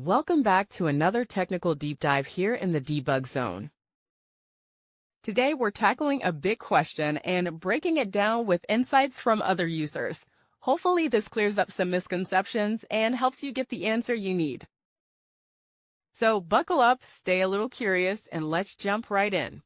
Welcome back to another technical deep dive here in the debug zone. Today we're tackling a big question and breaking it down with insights from other users. Hopefully this clears up some misconceptions and helps you get the answer you need. So buckle up, stay a little curious, and let's jump right in.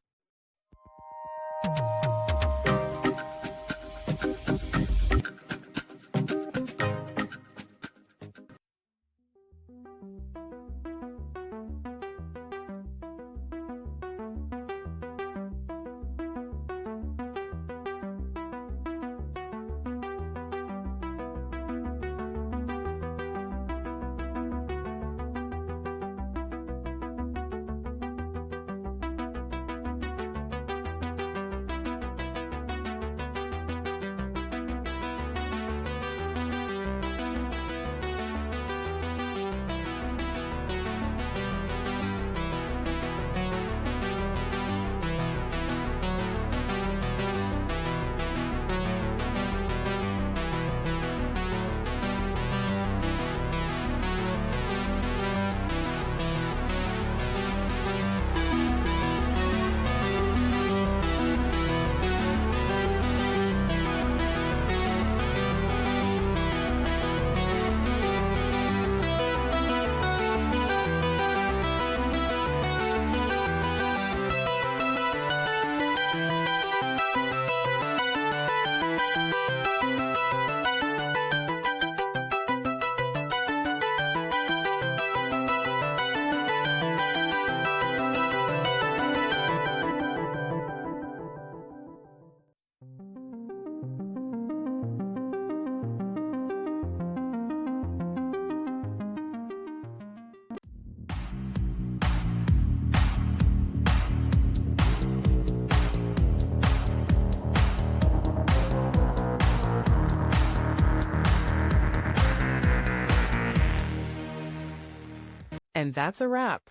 And that's a wrap.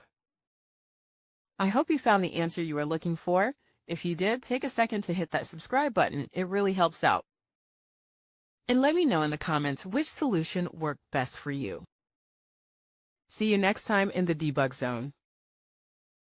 I hope you found the answer you were looking for. If you did, take a second to hit that subscribe button. It really helps out. And let me know in the comments which solution worked best for you. See you next time in the debug zone.